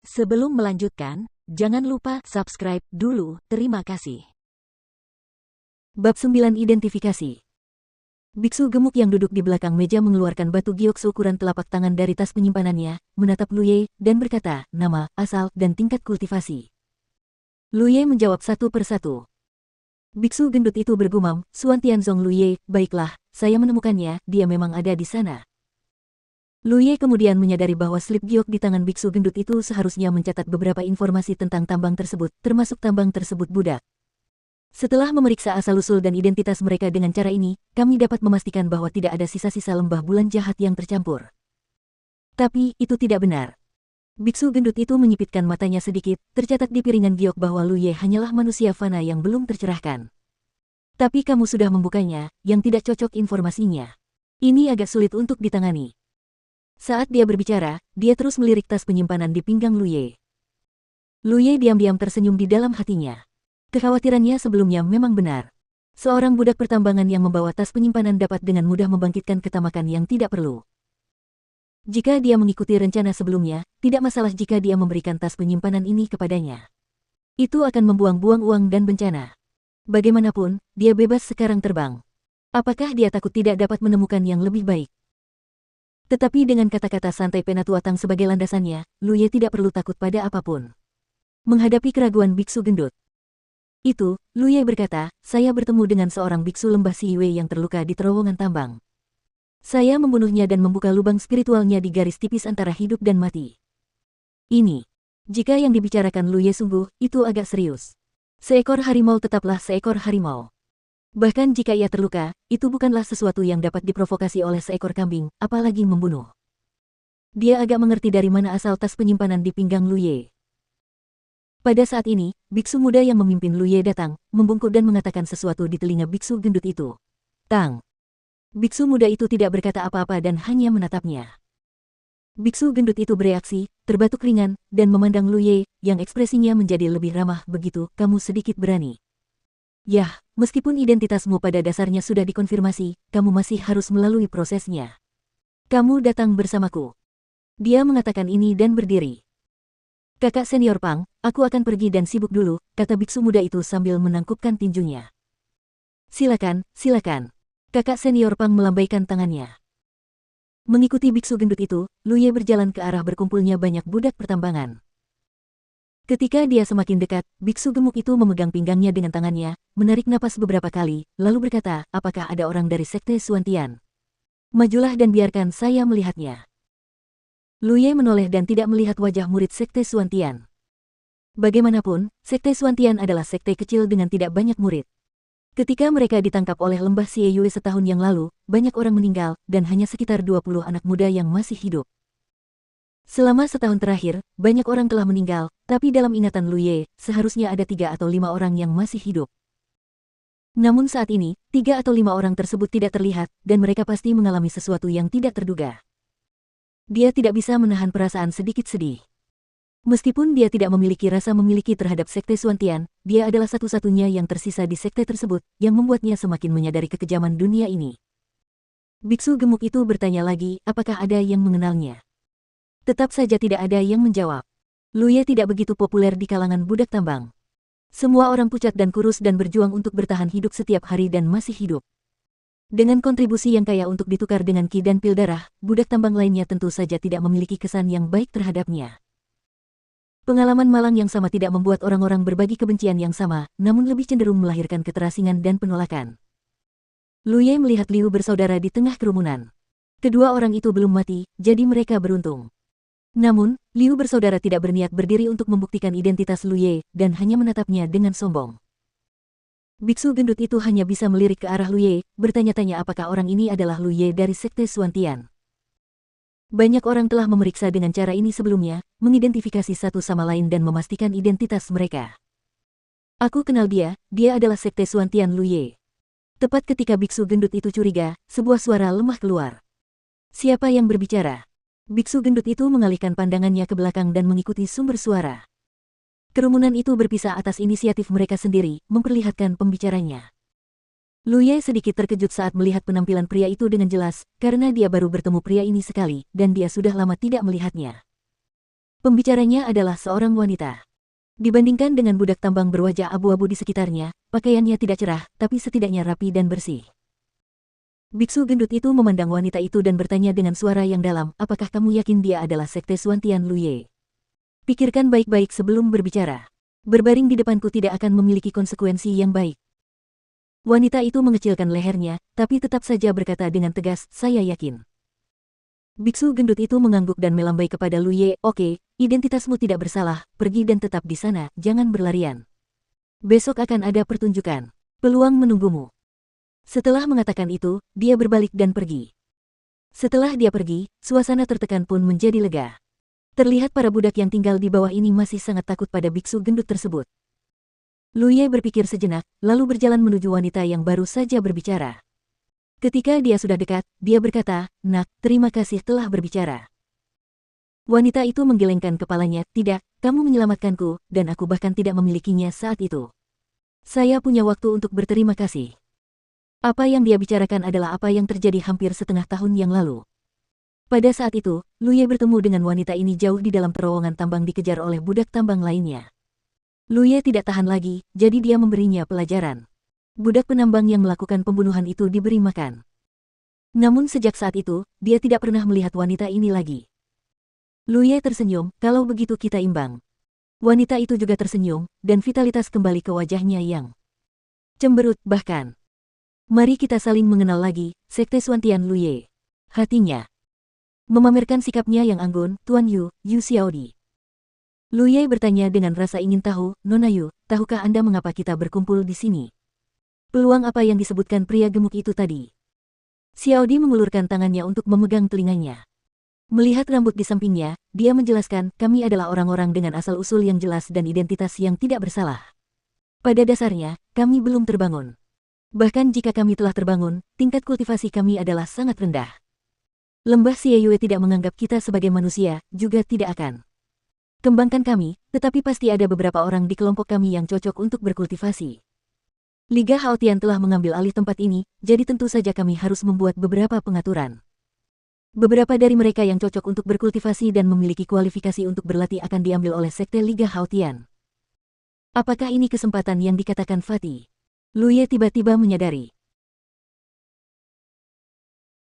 Sebelum melanjutkan, jangan lupa subscribe dulu. Terima kasih. Bab 9 Identifikasi. Biksu gemuk yang duduk di belakang meja mengeluarkan batu giok seukuran telapak tangan dari tas penyimpanannya, menatap Luye, dan berkata, nama, asal, dan tingkat kultivasi. Luye menjawab satu persatu. Biksu gendut itu bergumam, Suan Tianzong Luye, baiklah, saya menemukannya, dia memang ada di sana. Luye kemudian menyadari bahwa slip giok di tangan biksu gendut itu seharusnya mencatat beberapa informasi tentang tambang tersebut, termasuk tambang tersebut budak. Setelah memeriksa asal-usul dan identitas mereka dengan cara ini, kami dapat memastikan bahwa tidak ada sisa-sisa lembah bulan jahat yang tercampur. Tapi, itu tidak benar. Biksu gendut itu menyipitkan matanya sedikit, tercatat di piringan giok bahwa Luye hanyalah manusia fana yang belum tercerahkan. Tapi kamu sudah membukanya, yang tidak cocok informasinya. Ini agak sulit untuk ditangani. Saat dia berbicara, dia terus melirik tas penyimpanan di pinggang Luye. Luye diam-diam tersenyum di dalam hatinya. Kekhawatirannya sebelumnya memang benar. Seorang budak pertambangan yang membawa tas penyimpanan dapat dengan mudah membangkitkan ketamakan yang tidak perlu. Jika dia mengikuti rencana sebelumnya, tidak masalah jika dia memberikan tas penyimpanan ini kepadanya. Itu akan membuang-buang uang dan bencana. Bagaimanapun, dia bebas sekarang terbang. Apakah dia takut tidak dapat menemukan yang lebih baik? Tetapi dengan kata-kata santai Penatuatang sebagai landasannya, Luye tidak perlu takut pada apapun. Menghadapi keraguan biksu gendut itu, Luye berkata, saya bertemu dengan seorang biksu lembah Siwe yang terluka di terowongan tambang. Saya membunuhnya dan membuka lubang spiritualnya di garis tipis antara hidup dan mati. Ini, jika yang dibicarakan Luye sungguh, itu agak serius. Seekor harimau tetaplah seekor harimau. Bahkan jika ia terluka, itu bukanlah sesuatu yang dapat diprovokasi oleh seekor kambing, apalagi membunuh. Dia agak mengerti dari mana asal tas penyimpanan di pinggang Luye. Pada saat ini, biksu muda yang memimpin Luye datang, membungkuk dan mengatakan sesuatu di telinga biksu gendut itu. Tang. Biksu muda itu tidak berkata apa-apa dan hanya menatapnya. Biksu gendut itu bereaksi, terbatuk ringan, dan memandang Luye, yang ekspresinya menjadi lebih ramah. Begitu, kamu sedikit berani. Yah, meskipun identitasmu pada dasarnya sudah dikonfirmasi, kamu masih harus melalui prosesnya. Kamu datang bersamaku. Dia mengatakan ini dan berdiri. Kakak senior Pang, aku akan pergi dan sibuk dulu, kata biksu muda itu sambil menangkupkan tinjunya. Silakan, silakan. Kakak senior Pang melambaikan tangannya. Mengikuti biksu gendut itu, Luye berjalan ke arah berkumpulnya banyak budak pertambangan. Ketika dia semakin dekat, biksu gemuk itu memegang pinggangnya dengan tangannya, menarik napas beberapa kali, lalu berkata, apakah ada orang dari sekte Suantian? Majulah dan biarkan saya melihatnya. Luye menoleh dan tidak melihat wajah murid sekte Suantian. Bagaimanapun, sekte Suantian adalah sekte kecil dengan tidak banyak murid. Ketika mereka ditangkap oleh lembah Sieyue setahun yang lalu, banyak orang meninggal, dan hanya sekitar 20 anak muda yang masih hidup. Selama setahun terakhir, banyak orang telah meninggal, tapi dalam ingatan Luye, seharusnya ada 3 atau 5 orang yang masih hidup. Namun saat ini, 3 atau 5 orang tersebut tidak terlihat, dan mereka pasti mengalami sesuatu yang tidak terduga. Dia tidak bisa menahan perasaan sedikit sedih. Meskipun dia tidak memiliki rasa memiliki terhadap sekte Suantian, dia adalah satu-satunya yang tersisa di sekte tersebut, yang membuatnya semakin menyadari kekejaman dunia ini. Biksu gemuk itu bertanya lagi, apakah ada yang mengenalnya? Tetap saja tidak ada yang menjawab. Luye tidak begitu populer di kalangan budak tambang. Semua orang pucat dan kurus dan berjuang untuk bertahan hidup setiap hari dan masih hidup. Dengan kontribusi yang kaya untuk ditukar dengan ki dan pil darah, budak tambang lainnya tentu saja tidak memiliki kesan yang baik terhadapnya. Pengalaman malang yang sama tidak membuat orang-orang berbagi kebencian yang sama, namun lebih cenderung melahirkan keterasingan dan penolakan. Luye melihat Liu bersaudara di tengah kerumunan. Kedua orang itu belum mati, jadi mereka beruntung. Namun, Liu bersaudara tidak berniat berdiri untuk membuktikan identitas Luye, dan hanya menatapnya dengan sombong. Biksu gendut itu hanya bisa melirik ke arah Luye, bertanya-tanya apakah orang ini adalah Luye dari sekte Suantian. Banyak orang telah memeriksa dengan cara ini sebelumnya, mengidentifikasi satu sama lain dan memastikan identitas mereka. Aku kenal dia adalah sekte Suantian Luye. Tepat ketika biksu gendut itu curiga, sebuah suara lemah keluar. Siapa yang berbicara? Biksu gendut itu mengalihkan pandangannya ke belakang dan mengikuti sumber suara. Kerumunan itu berpisah atas inisiatif mereka sendiri, memperlihatkan pembicaranya. Luye sedikit terkejut saat melihat penampilan pria itu dengan jelas, karena dia baru bertemu pria ini sekali, dan dia sudah lama tidak melihatnya. Pembicaranya adalah seorang wanita. Dibandingkan dengan budak tambang berwajah abu-abu di sekitarnya, pakaiannya tidak cerah, tapi setidaknya rapi dan bersih. Biksu gendut itu memandang wanita itu dan bertanya dengan suara yang dalam, apakah kamu yakin dia adalah sekte Suantian Luye? Pikirkan baik-baik sebelum berbicara. Berbaring di depanku tidak akan memiliki konsekuensi yang baik. Wanita itu mengecilkan lehernya, tapi tetap saja berkata dengan tegas, saya yakin. Biksu gendut itu mengangguk dan melambai kepada Luye, oke, identitasmu tidak bersalah, pergi dan tetap di sana, jangan berlarian. Besok akan ada pertunjukan. Peluang menunggumu. Setelah mengatakan itu, dia berbalik dan pergi. Setelah dia pergi, suasana tertekan pun menjadi lega. Terlihat para budak yang tinggal di bawah ini masih sangat takut pada biksu gendut tersebut. Luye berpikir sejenak, lalu berjalan menuju wanita yang baru saja berbicara. Ketika dia sudah dekat, dia berkata, nak, terima kasih telah berbicara. Wanita itu menggelengkan kepalanya, tidak, kamu menyelamatkanku, dan aku bahkan tidak memilikinya saat itu. Saya punya waktu untuk berterima kasih. Apa yang dia bicarakan adalah apa yang terjadi hampir setengah tahun yang lalu. Pada saat itu, Luye bertemu dengan wanita ini jauh di dalam terowongan tambang dikejar oleh budak tambang lainnya. Luye tidak tahan lagi, jadi dia memberinya pelajaran. Budak penambang yang melakukan pembunuhan itu diberi makan. Namun sejak saat itu, dia tidak pernah melihat wanita ini lagi. Luye tersenyum, kalau begitu kita imbang. Wanita itu juga tersenyum, dan vitalitas kembali ke wajahnya yang cemberut bahkan. Mari kita saling mengenal lagi, Sekte Suantian Luye. Hatinya memamerkan sikapnya yang anggun, Tuan Yu, Yu Xiaodi. Luye bertanya dengan rasa ingin tahu, Nona Yu, tahukah Anda mengapa kita berkumpul di sini? Peluang apa yang disebutkan pria gemuk itu tadi? Xiaodi mengulurkan tangannya untuk memegang telinganya. Melihat rambut di sampingnya, dia menjelaskan, kami adalah orang-orang dengan asal-usul yang jelas dan identitas yang tidak bersalah. Pada dasarnya, kami belum terbangun. Bahkan jika kami telah terbangun, tingkat kultivasi kami adalah sangat rendah. Lembah Xieyue tidak menganggap kita sebagai manusia, juga tidak akan kembangkan kami, tetapi pasti ada beberapa orang di kelompok kami yang cocok untuk berkultivasi. Liga Haotian telah mengambil alih tempat ini, jadi tentu saja kami harus membuat beberapa pengaturan. Beberapa dari mereka yang cocok untuk berkultivasi dan memiliki kualifikasi untuk berlatih akan diambil oleh Sekte Liga Haotian. Apakah ini kesempatan yang dikatakan Fatih? Luye tiba-tiba menyadari.